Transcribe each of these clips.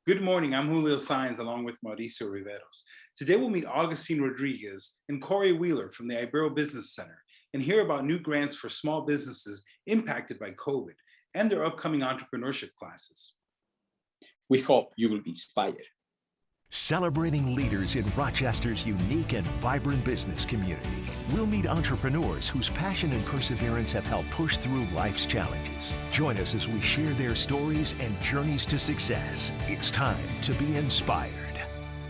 Good morning, I'm Julio Saenz along with Mauricio Riveros. Today we'll meet Agustin Rodriguez and Cori Wheeler from the Ibero Business Center and hear about new grants for small businesses impacted by COVID and their upcoming entrepreneurship classes. We hope you will be inspired. Celebrating leaders in Rochester's unique and vibrant business community. We'll meet entrepreneurs whose passion and perseverance have helped push through life's challenges. Join us as we share their stories and journeys to success. It's time to be inspired.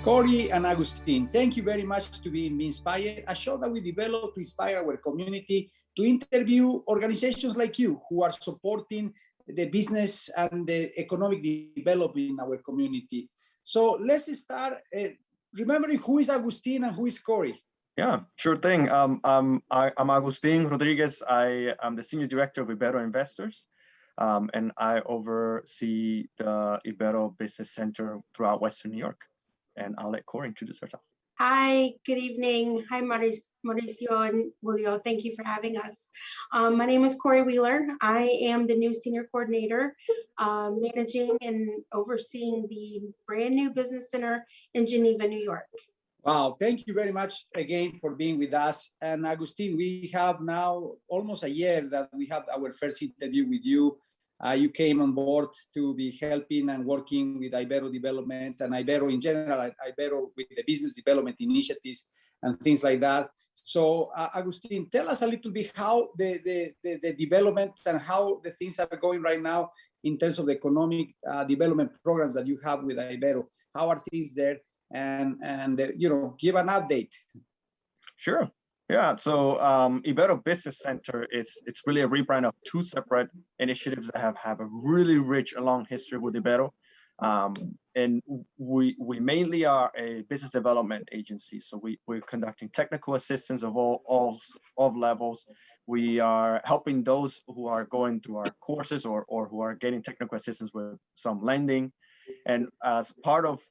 Cori and Agustin, thank you very much to be Inspired, a show that we developed to inspire our community to interview organizations like you who are supporting the business and the economic development in our community. So let's start remembering who is Agustin and who is Cori. Yeah, sure thing. I'm Agustin Rodriguez. I am the Senior Director of Ibero Investors, and I oversee the Ibero Business Center throughout Western New York. And I'll let Cori introduce herself. Hi, good evening. Hi, Mauricio and Julio. Thank you for having us. My name is Cori Wheeler. I am the new Senior Coordinator, managing and overseeing the brand new business center in Geneva, New York. Wow, thank you very much again for being with us. And Agustin, we have now almost a year that we have our first interview with you. You came on board to be helping and working with Ibero development and Ibero in general, Ibero with the business development initiatives and things like that. So Agustin, tell us a little bit how the development and how the things are going right now in terms of the economic development programs that you have with Ibero. How are things there? And give an update. Sure. Yeah, so Ibero Business Center it's really a rebrand of two separate initiatives that have a really rich and long history with Ibero. And we mainly are a business development agency. So we're conducting technical assistance of all levels. We are helping those who are going through our courses or who are getting technical assistance with some lending. And as part of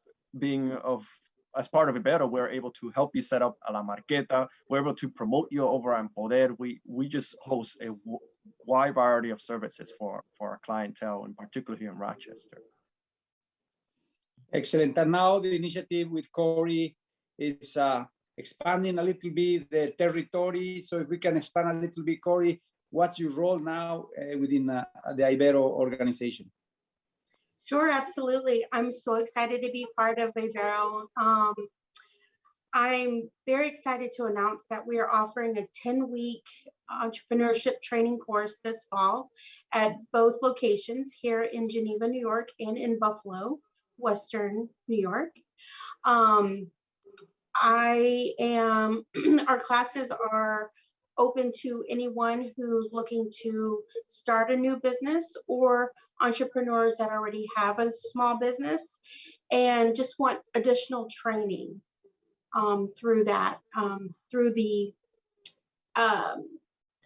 Ibero, we're able to help you set up a la marqueta. We're able to promote you over on Poder. We just host a wide variety of services for our clientele, in particular here in Rochester. Excellent. And now the initiative with Cori is expanding a little bit the territory. So if we can expand a little bit, Cori, what's your role now within the Ibero organization? Sure, absolutely. I'm so excited to be part of Ibero. I'm very excited to announce that we are offering a 10-week entrepreneurship training course this fall at both locations here in Geneva, New York, and in Buffalo, Western New York. Our classes are open to anyone who's looking to start a new business or entrepreneurs that already have a small business and just want additional training through that, through the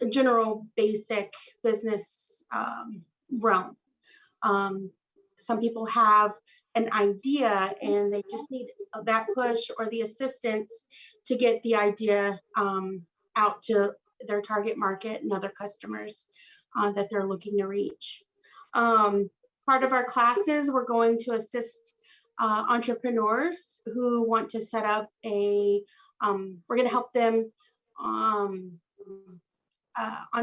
general basic business realm. Some people have an idea and they just need that push or the assistance to get the idea out to their target market and other customers that they're looking to reach. Part of our classes, we're going to assist entrepreneurs who want to set up we're going to help them on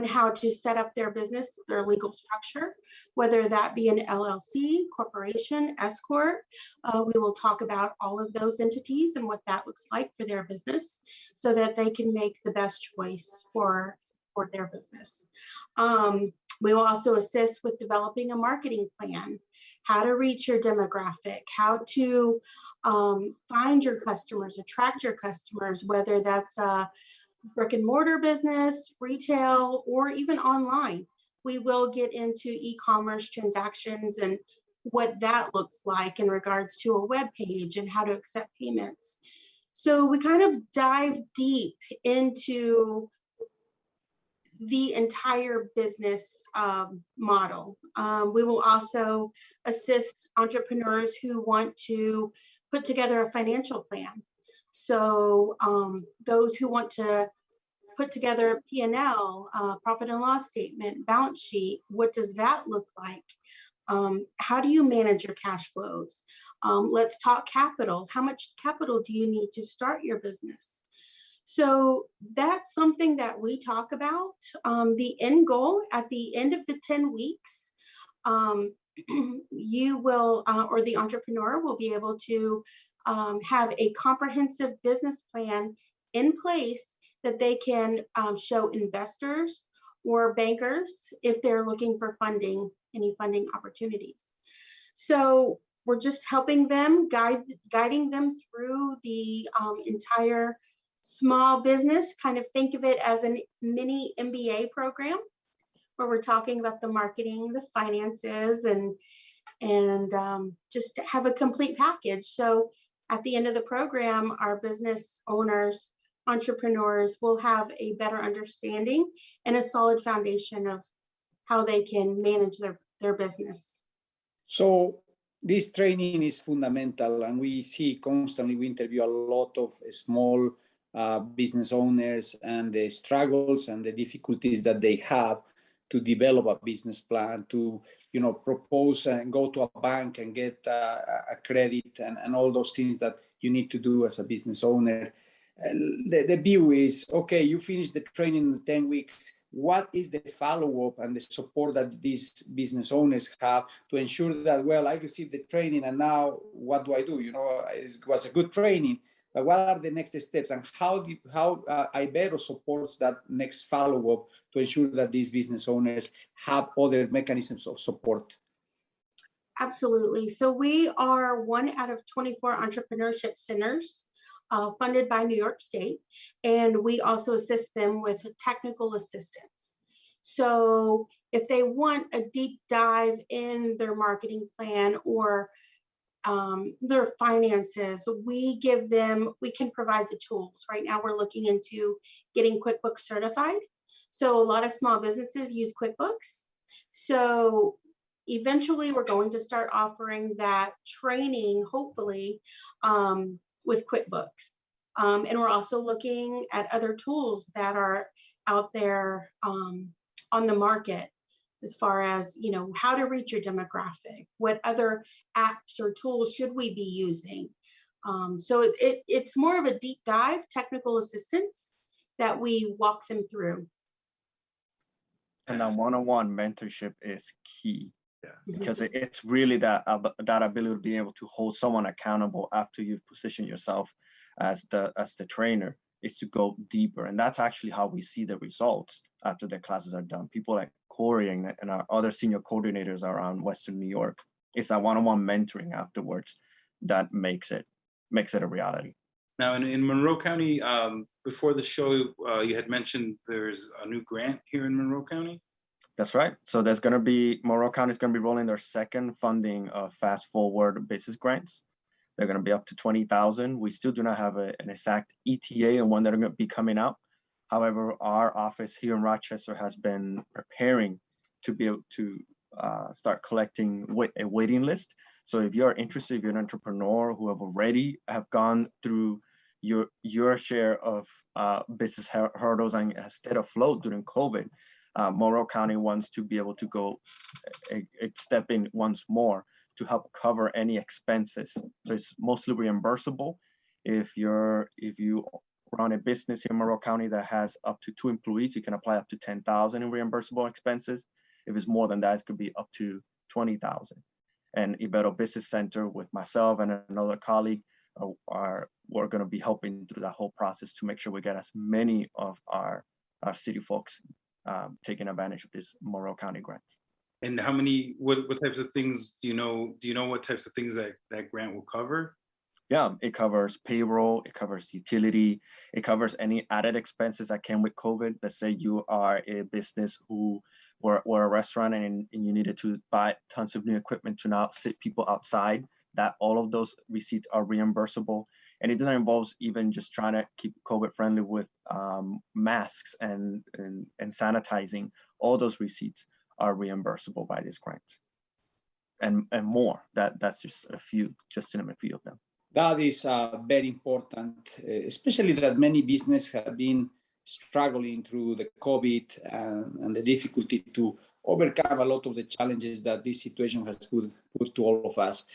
how to set up their business, their legal structure, whether that be an LLC, corporation, S Corp. We will talk about all of those entities and what that looks like for their business so that they can make the best choice for their business. We will also assist with developing a marketing plan, how to reach your demographic, how to find your customers, attract your customers, whether that's a brick and mortar business, retail, or even online. We will get into e-commerce transactions and what that looks like in regards to a web page and how to accept payments. So we kind of dive deep into the entire business model. We will also assist entrepreneurs who want to put together a financial plan. So those who want to put together a P&L, profit and loss statement, balance sheet, what does that look like? How do you manage your cash flows? Let's talk capital. How much capital do you need to start your business? So that's something that we talk about. The end goal at the end of the 10 weeks, you will, or the entrepreneur will be able to have a comprehensive business plan in place that they can show investors or bankers if they're looking for funding, any funding opportunities. So we're just helping them, guiding them through the entire small business. Kind of think of it as a mini MBA program, where we're talking about the marketing, the finances, and just have a complete package. So at the end of the program, our business owners, entrepreneurs will have a better understanding and a solid foundation of how they can manage their business. So this training is fundamental, and we see constantly, we interview a lot of small business owners and the struggles and the difficulties that they have to develop a business plan, to propose and go to a bank and get a credit and all those things that you need to do as a business owner. And the view is, okay, you finish the training in 10 weeks. What is the follow-up and the support that these business owners have to ensure that, well, I received the training and now what do I do? It was a good training, but what are the next steps, and how Ibero supports that next follow-up to ensure that these business owners have other mechanisms of support? Absolutely. So we are one out of 24 entrepreneurship centers funded by New York State, and we also assist them with technical assistance. So if they want a deep dive in their marketing plan or their finances, we can provide the tools. Right now we're looking into getting QuickBooks certified. So a lot of small businesses use QuickBooks. So eventually we're going to start offering that training, hopefully, with QuickBooks. And we're also looking at other tools that are out there on the market, as far as, how to reach your demographic, what other apps or tools should we be using. So it's more of a deep dive technical assistance that we walk them through. And that one-on-one mentorship is key. Yeah. Because it's really that ability to be able to hold someone accountable after you've positioned yourself as the trainer, is to go deeper. And that's actually how we see the results after the classes are done. People like Cori and our other senior coordinators around Western New York, it's that one-on-one mentoring afterwards that makes it a reality. Now, in Monroe County, before the show, you had mentioned there's a new grant here in Monroe County. That's right. So Monroe County is going to be rolling their second funding of Fast Forward business grants. They're going to be up to $20,000. We still do not have an exact ETA and when they're going to be coming out. However, our office here in Rochester has been preparing to be able to start collecting a waiting list. So if you're interested, if you're an entrepreneur who have gone through your share of business hurdles and has stayed afloat during COVID, Monroe County wants to be able to go a step in once more to help cover any expenses. So it's mostly reimbursable. If you run a business here in Monroe County that has up to 2 employees, you can apply up to $10,000 in reimbursable expenses. If it's more than that, it could be up to $20,000. And Ibero Business Center with myself and another colleague we're going to be helping through that whole process to make sure we get as many of our city folks taking advantage of this Monroe County grant. And what types of things do you know what types of things that grant will cover? Yeah, it covers payroll, it covers utility, it covers any added expenses that came with COVID. Let's say you are a business who were a restaurant and you needed to buy tons of new equipment to now sit people outside, that all of those receipts are reimbursable. Anything that involves even just trying to keep COVID friendly with masks and sanitizing, all those receipts are reimbursable by this grant, and more. That's just to name a few of them. That is very important, especially that many businesses have been struggling through the COVID and the difficulty to overcome a lot of the challenges that this situation has put to all of us.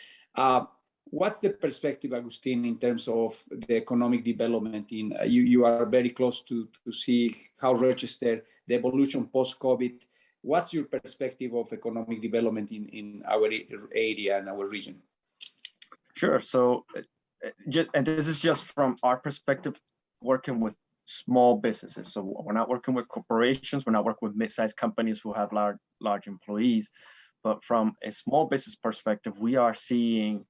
What's the perspective, Agustin, in terms of the economic development? You are very close to see how Rochester, the evolution post-COVID. What's your perspective of economic development in our area and our region? Sure. So, and this is just from our perspective, working with small businesses. So we're not working with corporations. We're not working with mid-sized companies who have large employees. But from a small business perspective, we are seeing,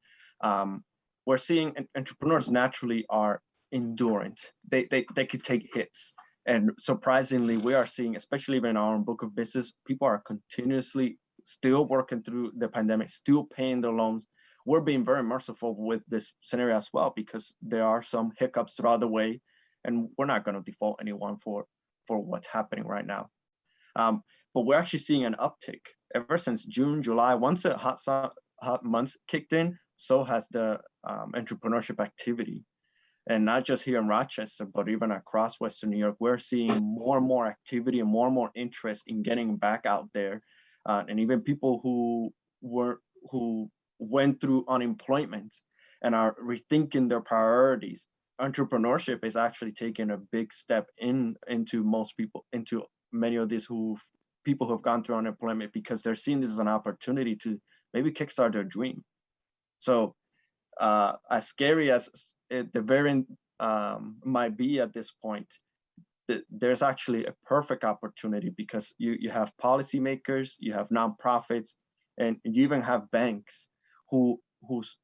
we're seeing entrepreneurs naturally are endurant. They could take hits. And surprisingly, we are seeing, especially in our own book of business, people are continuously still working through the pandemic, still paying their loans. We're being very merciful with this scenario as well, because there are some hiccups throughout the way, and we're not going to default anyone for what's happening right now. But we're actually seeing an uptick ever since June, July. Once the hot months kicked in, so has the entrepreneurship activity. And not just here in Rochester, but even across Western New York, we're seeing more and more activity and more interest in getting back out there. And even people who went through unemployment and are rethinking their priorities. Entrepreneurship is actually taking a big step into many of these people who have gone through unemployment, because they're seeing this as an opportunity to maybe kickstart their dream. So as scary as the variant might be at this point, there's actually a perfect opportunity, because you have policymakers, you have nonprofits, and you even have banks who's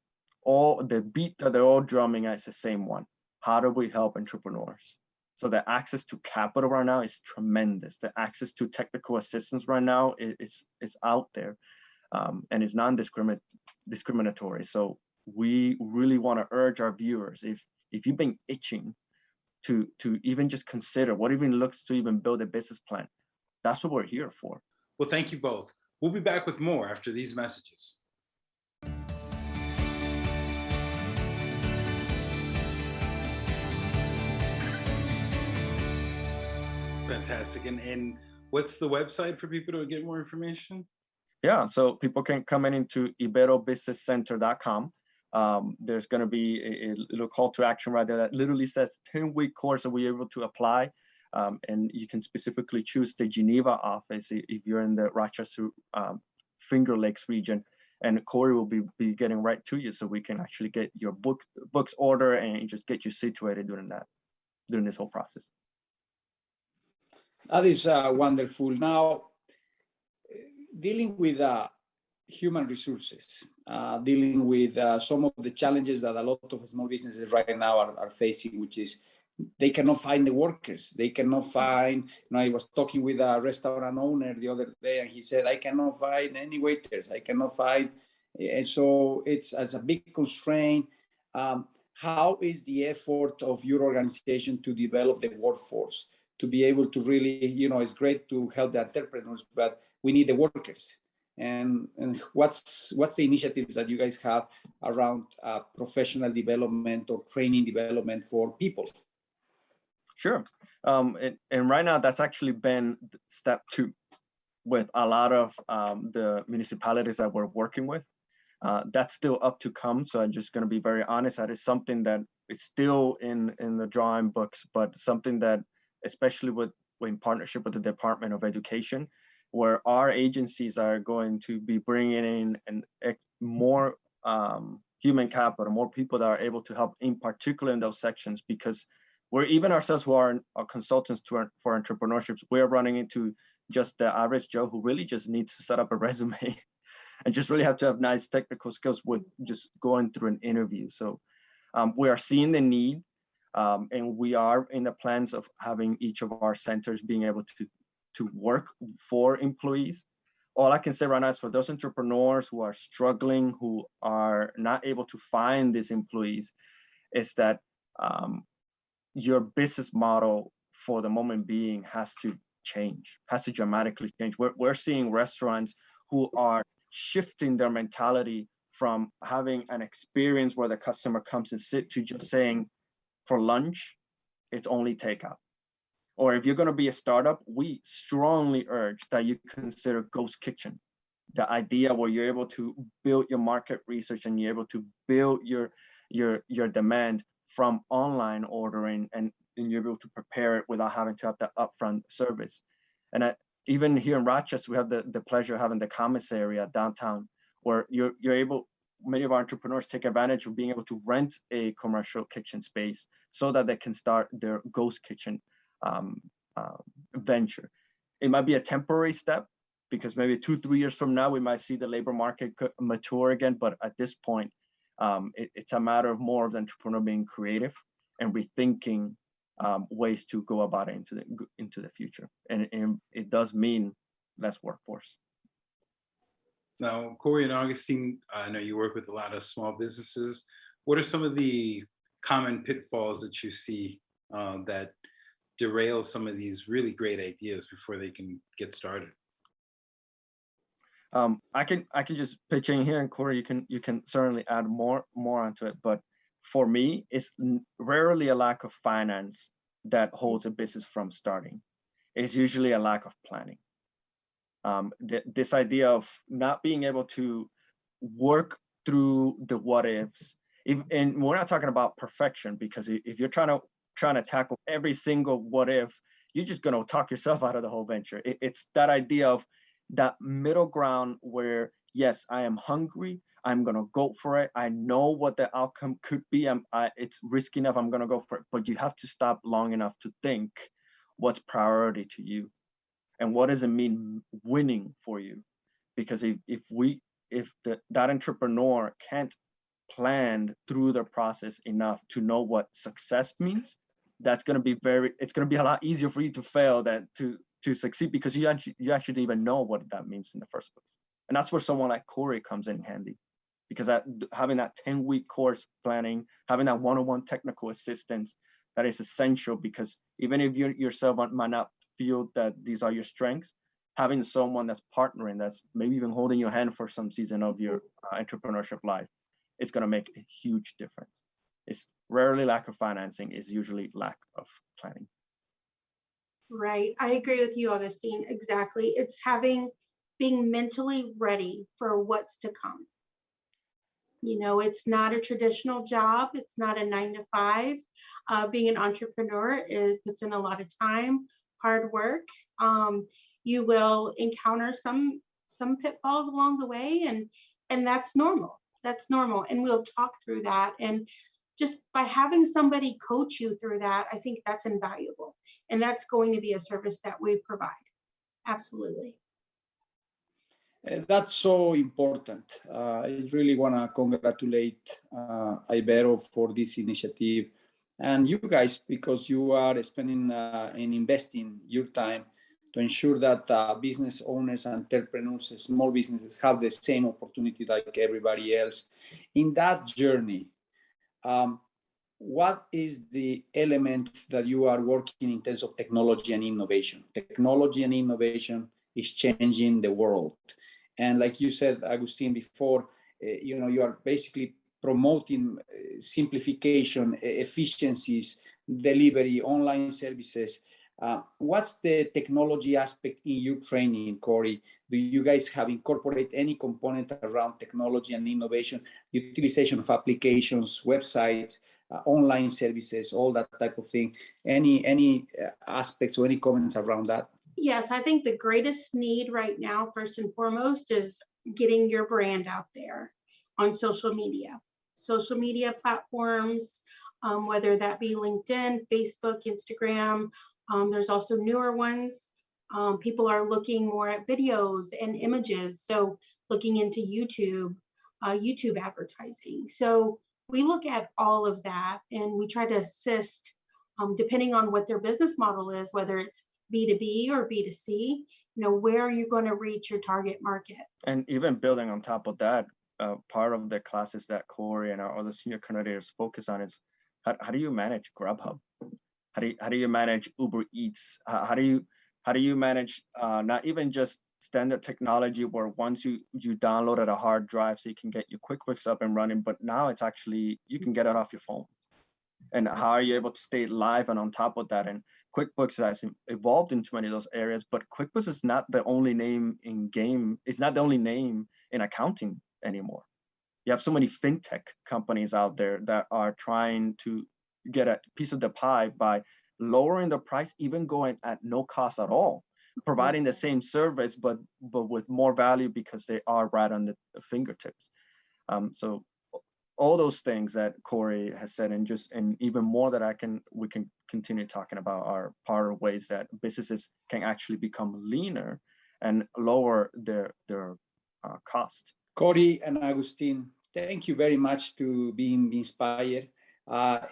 all the beat that they're all drumming at is the same one. How do we help entrepreneurs? So the access to capital right now is tremendous. The access to technical assistance right now is out there, and it's non-discriminatory. So we really want to urge our viewers, if you've been itching to even just consider what even looks to even build a business plan, that's what we're here for. Well, thank you both. We'll be back with more after these messages. Fantastic. And what's the website for people to get more information? Yeah, so people can come into iberobusinesscenter.com. There's going to be a little call to action right there that literally says 10-week course that we're able to apply. And you can specifically choose the Geneva office if you're in the Rochester Finger Lakes region. And Cori will be getting right to you, so we can actually get your books order and just get you situated during this whole process. That is wonderful. Now, dealing with human resources, dealing with some of the challenges that a lot of small businesses right now are facing, which is they cannot find the workers. They cannot find, I was talking with a restaurant owner the other day, and he said, I cannot find any waiters. I cannot find, and so it's a big constraint. How is the effort of your organization to develop the workforce, to be able to really, it's great to help the entrepreneurs, but we need the workers. And what's the initiatives that you guys have around professional development or training development for people? Sure. And right now, that's actually been step 2 with a lot of the municipalities that we're working with. That's still up to come. So I'm just going to be very honest. That is something that is still in the drawing books, but something that, especially in partnership with the Department of Education, where our agencies are going to be bringing in more human capital, more people that are able to help, in particular in those sections, because we're even ourselves who are consultants for entrepreneurship, we're running into just the average Joe who really just needs to set up a resume and just really have to have nice technical skills with just going through an interview. So we are seeing the need, and we are in the plans of having each of our centers being able to work for employees. All I can say right now is for those entrepreneurs who are struggling, who are not able to find these employees, is that your business model for the moment being has to change, has to dramatically change. We're seeing restaurants who are shifting their mentality from having an experience where the customer comes and sit to just saying, for lunch, it's only takeout. Or if you're going to be a startup, we strongly urge that you consider ghost kitchen. The idea where you're able to build your market research and you're able to build your demand from online ordering, and you're able to prepare it without having to have the upfront service. And even here in Rochester, we have the pleasure of having the commissary downtown, where you're able, many of our entrepreneurs take advantage of being able to rent a commercial kitchen space so that they can start their ghost kitchen venture. It might be a temporary step, because maybe 2-3 years from now, we might see the labor market mature again. But at this point, it's a matter of more of the entrepreneur being creative and rethinking ways to go about it into the future. And it does mean less workforce. Now, Cori and Agustin, I know you work with a lot of small businesses. What are some of the common pitfalls that you see that derail some of these really great ideas before they can get started? I can just pitch in here, and Cori, you can certainly add more onto it. But for me, it's rarely a lack of finance that holds a business from starting. It's usually a lack of planning. This idea of not being able to work through the what ifs, and we're not talking about perfection, because if you're trying to tackle every single what if, you're just going to talk yourself out of the whole venture. It's that idea of that middle ground where, yes, I am hungry, I'm going to go for it, I know what the outcome could be, it's risky enough, I'm going to go for it. But you have to stop long enough to think what's priority to you and what does it mean winning for you. Because if that entrepreneur can't plan through the process enough to know what success means, it's going to be a lot easier for you to fail than to succeed, because you actually didn't even know what that means in the first place. And that's where someone like Cori comes in handy, because having that 10-week course planning, having that one-on-one technical assistance, that is essential. Because even if you yourself might not feel that these are your strengths, having someone that's partnering, that's maybe even holding your hand for some season of your entrepreneurship life, it's going to make a huge difference. It's rarely lack of financing, it's usually lack of planning. Right. I agree with you, Agustin. Exactly. It's being mentally ready for what's to come. You know, it's not a traditional job. It's not a 9-to-5. Being an entrepreneur, it puts in a lot of time, hard work. You will encounter some pitfalls along the way, and that's normal. That's normal. And we'll talk through that. And just by having somebody coach you through that, I think that's invaluable. And that's going to be a service that we provide. Absolutely. That's so important. I really want to congratulate Ibero for this initiative, and you guys, because you are spending and investing your time to ensure that business owners, entrepreneurs, small businesses have the same opportunity like everybody else. In that journey, what is the element that you are working in terms of technology and innovation? Technology and innovation is changing the world. And like you said, Agustin, before, you are basically promoting simplification, efficiencies, delivery, online services. What's the technology aspect in your training, Cori? Do you guys have incorporated any component around technology and innovation, utilization of applications, websites, online services, all that type of thing? Any aspects or any comments around that? Yes, I think the greatest need right now, first and foremost, is getting your brand out there on social media platforms, whether that be LinkedIn, Facebook, Instagram. There's also newer ones. People are looking more at videos and images. So looking into YouTube advertising. So we look at all of that and we try to assist, depending on what their business model is, whether it's B2B or B2C, where are you going to reach your target market? And even building on top of that, part of the classes that Cori and our other senior coordinators focus on is how do you manage Grubhub? How do you manage Uber Eats? How do you manage not even just standard technology where once you download at a hard drive so you can get your QuickBooks up and running, but now it's actually, you can get it off your phone. And how are you able to stay live and on top of that? And QuickBooks has evolved into many of those areas, but QuickBooks is not the only name in game. It's not the only name in accounting anymore. You have so many fintech companies out there that are trying to get a piece of the pie by lowering the price, even going at no cost at all, providing the same service, but with more value because they are right on the fingertips. So all those things that Cori has said, and even more that we can continue talking about, are part of ways that businesses can actually become leaner and lower their cost. Cori and Agustin, thank you very much to being inspired.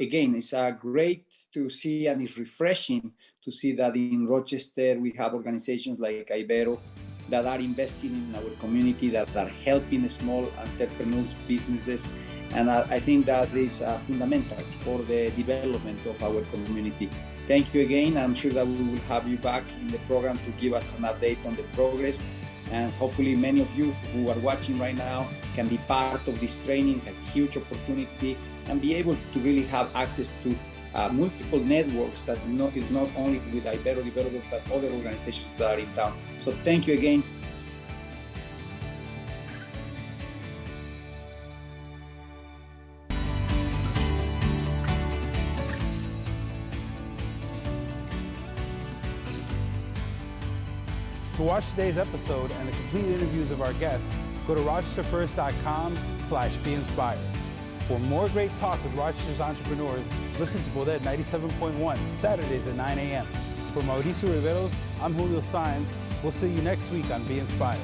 Again, it's great to see, and it's refreshing to see that in Rochester we have organizations like Ibero that are investing in our community, that are helping small entrepreneurs, businesses. And I think that is fundamental for the development of our community. Thank you again. I'm sure that we will have you back in the program to give us an update on the progress. And hopefully many of you who are watching right now can be part of this training. It's a huge opportunity, and be able to really have access to multiple networks that is not only with Ibero developers, but other organizations that are in town. So thank you again. To watch today's episode and the complete interviews of our guests, go to rochesterfirst.com/be-inspired. For more great talk with Rochester's entrepreneurs, listen to Bodette 97.1 Saturdays at 9 a.m. For Mauricio Riveros, I'm Julio Saenz. We'll see you next week on Be Inspired.